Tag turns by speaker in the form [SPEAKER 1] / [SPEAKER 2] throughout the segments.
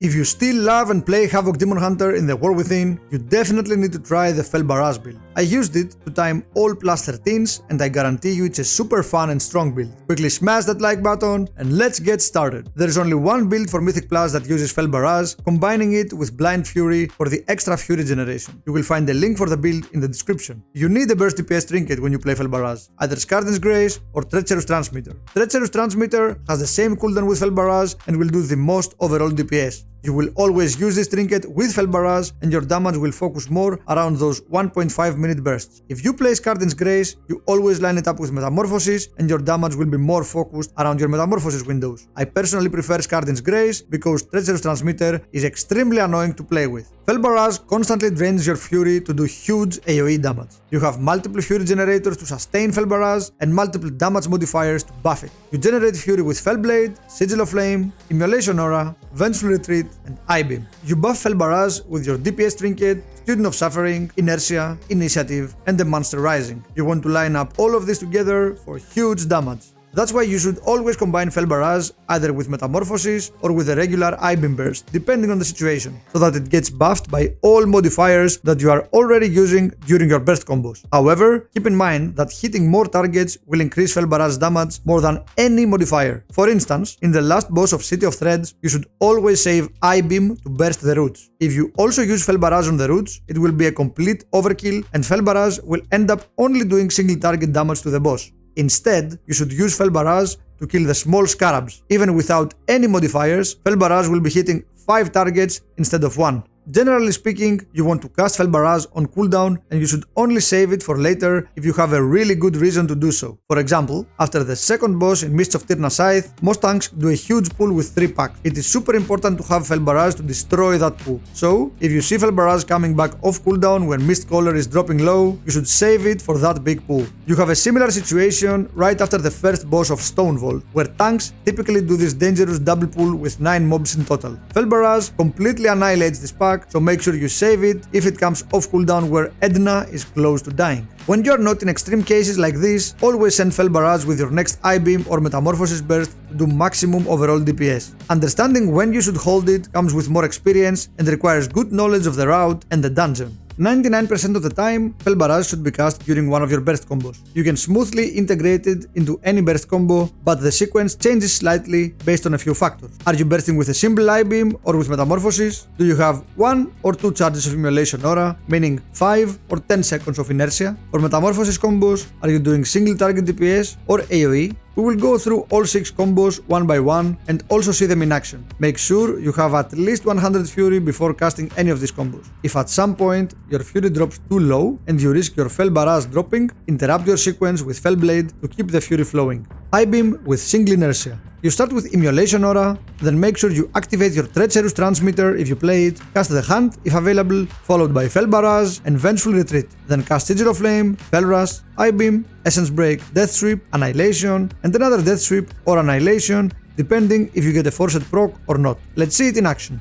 [SPEAKER 1] If you still love and play Havoc Demonhunter in the War Within, you definitely need to try the Fel Barrage build. I used it to time all +13s and I guarantee you it's a super fun and strong build. Quickly smash that like button and let's get started. There is only one build for Mythic Plus that uses Fel Barrage, combining it with Blind Fury for the extra Fury generation. You will find the link for the build in the description. You need a burst DPS trinket when you play Fel Barrage, either Scarden's Grace or Treacherous Transmitter. Treacherous Transmitter has the same cooldown with Fel Barrage and will do the most overall DPS. You will always use this trinket with Fel Barrage and your damage will focus more around those 1.5 minute bursts. If you play Scarden's Grace, you always line it up with Metamorphosis and your damage will be more focused around your Metamorphosis windows. I personally prefer Scarden's Grace because Treacherous Transmitter is extremely annoying to play with. Fel Barrage constantly drains your Fury to do huge AoE damage. You have multiple Fury generators to sustain Fel Barrage and multiple damage modifiers to buff it. You generate Fury with Fel Blade, Sigil of Flame, Immolation Aura, Vengeful Retreat, and I-Beam. You buff Fel Barrage with your DPS trinket, Student of Suffering, Inertia, Initiative, and the Monster Rising. You want to line up all of this together for huge damage. That's why you should always combine Fel Barrage either with Metamorphosis or with a regular I-Beam burst, depending on the situation, so that it gets buffed by all modifiers that you are already using during your burst combos. However, keep in mind that hitting more targets will increase Fel Barrage damage more than any modifier. For instance, in the last boss of City of Threads, you should always save I-Beam to burst the roots. If you also use Fel Barrage on the roots, it will be a complete overkill and Fel Barrage will end up only doing single target damage to the boss. Instead, you should use Fel Barrage to kill the small scarabs. Even without any modifiers, Fel Barrage will be hitting 5 targets instead of 1. Generally speaking, you want to cast Fel Barrage on cooldown and you should only save it for later if you have a really good reason to do so. For example, after the second boss in Mists of Tyrna Scythe, most tanks do a huge pull with 3 packs. It is super important to have Fel Barrage to destroy that pull. So, if you see Fel Barrage coming back off cooldown when Mist Caller is dropping low, you should save it for that big pull. You have a similar situation right after the first boss of Stone Vault, where tanks typically do this dangerous double pull with 9 mobs in total. Fel Barrage completely annihilates this pack, so make sure you save it if it comes off cooldown where Edna is close to dying. When you're not in extreme cases like this, always send Fel Barrage with your next I-Beam or Metamorphosis burst to do maximum overall DPS. Understanding when you should hold it comes with more experience and requires good knowledge of the route and the dungeon. 99% of the time, Fel Barrage should be cast during one of your burst combos. You can smoothly integrate it into any burst combo, but the sequence changes slightly based on a few factors. Are you bursting with a simple I-Beam or with Metamorphosis? Do you have 1 or 2 charges of Immolation Aura, meaning 5 or 10 seconds of Inertia? For Metamorphosis combos, are you doing single target DPS or AoE? We will go through all 6 combos one by one and also see them in action. Make sure you have at least 100 Fury before casting any of these combos. If at some point your Fury drops too low and you risk your Fel Barrage dropping, interrupt your sequence with Fel Blade to keep the Fury flowing. I-Beam with single Inertia. You start with Immolation Aura, then make sure you activate your Treacherous Transmitter if you play it, cast the Hunt if available, followed by Fel Barrage and Vengeful Retreat, then cast Sigil of Flame, Fel Rush, I-Beam, Essence Break, Death Sweep, Annihilation, and another Death Sweep or Annihilation, depending if you get a forced proc or not. Let's see it in action.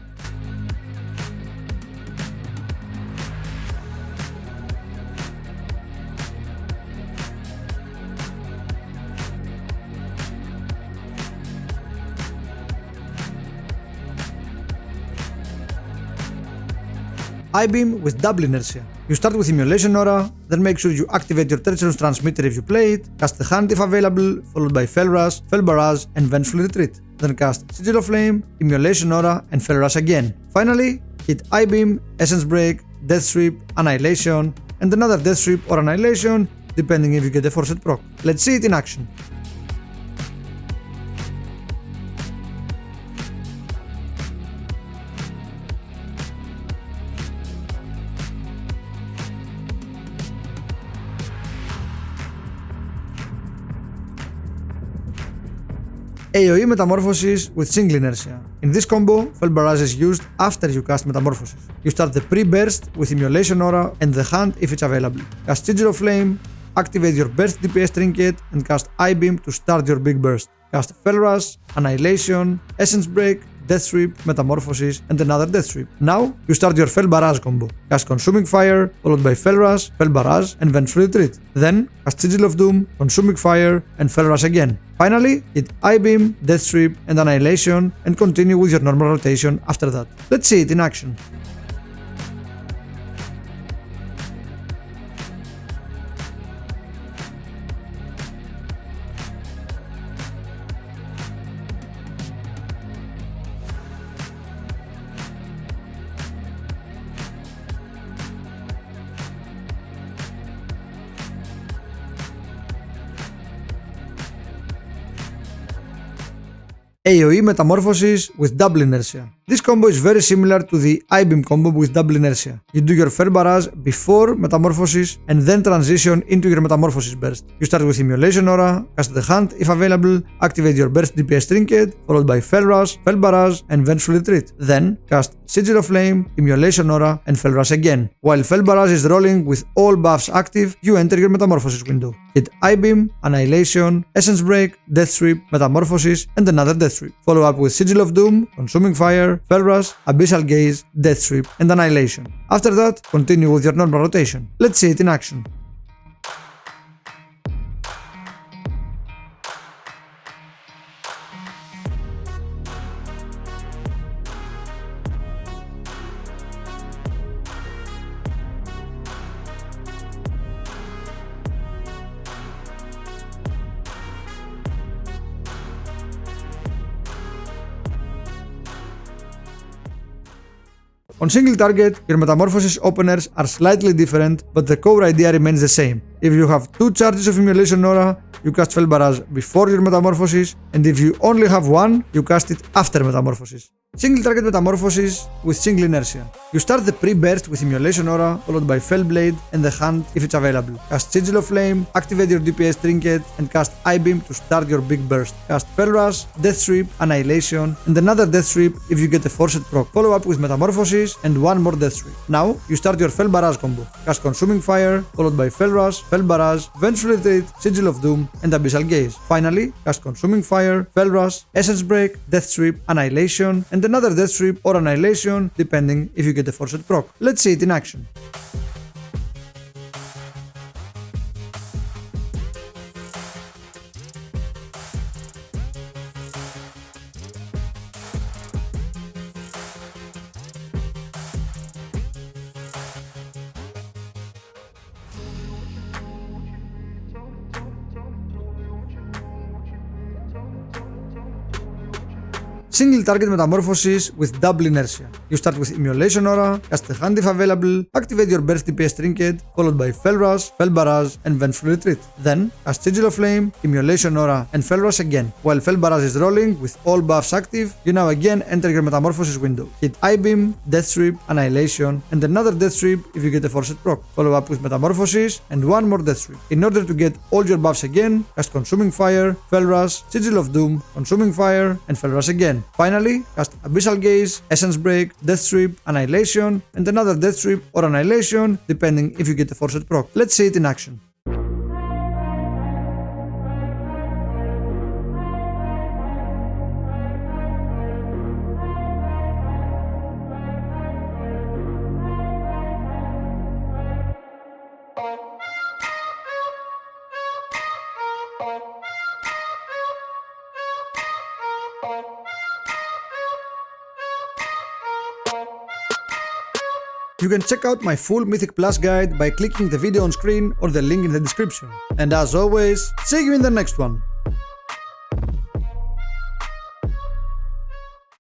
[SPEAKER 1] I-Beam with double Inertia. You start with Immolation Aura, then make sure you activate your Treacherous Transmitter if you play it, cast the Hunt if available, followed by Fel Rush, Fel Barrage, and Vengeful Retreat. Then cast Sigil of Flame, Immolation Aura, and Fel Rush again. Finally, hit I-Beam, Essence Break, Death Sweep, Annihilation, and another Death Sweep or Annihilation, depending if you get a forced proc. Let's see it in action. AoE Metamorphosis with single Inertia. In this combo, Fel Barrage is used after you cast Metamorphosis. You start the pre-burst with Immolation Aura and the Hunt if it's available. Cast Sigil of Flame, activate your burst DPS trinket and cast I-Beam to start your big burst. Cast Fel Rush, Annihilation, Essence Break, Death Sweep, Metamorphosis, and another Death Sweep. Now, you start your Fel Barrage combo. Cast Consuming Fire, followed by Fel Rush, Fel Barrage, and Vengeful Retreat. Then, cast Sigil of Doom, Consuming Fire, and Fel Rush again. Finally, hit I-Beam, Death Sweep, and Annihilation, and continue with your normal rotation after that. Let's see it in action. AoE Metamorphosis with double inertia. This combo is very similar to the I-Beam combo with double inertia. You do your Fel Barrage before Metamorphosis and then transition into your Metamorphosis burst. You start with Immolation Aura, cast the Hunt if available, activate your burst DPS trinket, followed by Fel Rush, Fel Barrage, and Vengeful Retreat. Then cast Sigil of Flame, Immolation Aura, and Fel Rush again. While Fel Barrage is rolling with all buffs active, you enter your Metamorphosis window. Hit I-Beam, Annihilation, Essence Break, Death Sweep, Metamorphosis, and another Death Sweep. Follow up with Sigil of Doom, Consuming Fire, Fel Rush, Abyssal Gaze, Death Sweep, and Annihilation. After that, continue with your normal rotation. Let's see it in action. On single target, your Metamorphosis openers are slightly different, but the core idea remains the same. If you have 2 charges of Immolation Aura, you cast Fel Barrage before your Metamorphosis, and if you only have 1, you cast it after Metamorphosis. Single target Metamorphosis with single inertia. You start the pre-burst with Immolation Aura, followed by Fel Blade and the Hunt if it's available. Cast Sigil of Flame, activate your DPS trinket, and cast I-Beam to start your big burst. Cast Fel Rush, Death Sweep, Annihilation, and another Death Sweep if you get a forced proc. Follow up with Metamorphosis and 1 more Death Sweep. Now, you start your Fel Barrage combo. Cast Consuming Fire, followed by Fel Rush, Fel Barrage, Vengeful Retreat, Sigil of Doom, and Abyssal Gaze. Finally, cast Consuming Fire, Fel Rush, Essence Break, Death Sweep, Annihilation, and another Death Sweep or Annihilation, depending if you get a forced proc. Let's see it in action. Single target Metamorphosis with double inertia. You start with Immolation Aura, cast the Hunt if available, activate your burst DPS trinket, followed by Fel Rush, Fel Barrage, and Vengeful Retreat. Then, cast Sigil of Flame, Immolation Aura, and Fel Rush again. While Fel Barrage is rolling with all buffs active, you now again enter your Metamorphosis window. Hit I-Beam, Death Sweep, Annihilation, and another Death Sweep if you get a forced proc. Follow up with Metamorphosis and 1 more Death Sweep. In order to get all your buffs again, cast Consuming Fire, Fel Rush, Sigil of Doom, Consuming Fire, and Fel Rush again. Finally, cast Abyssal Gaze, Essence Break, Death Sweep, Annihilation, and another Death Sweep or Annihilation, depending if you get a forced proc. Let's see it in action. You can check out my full Mythic Plus guide by clicking the video on screen or the link in the description. And as always, see you in the next one!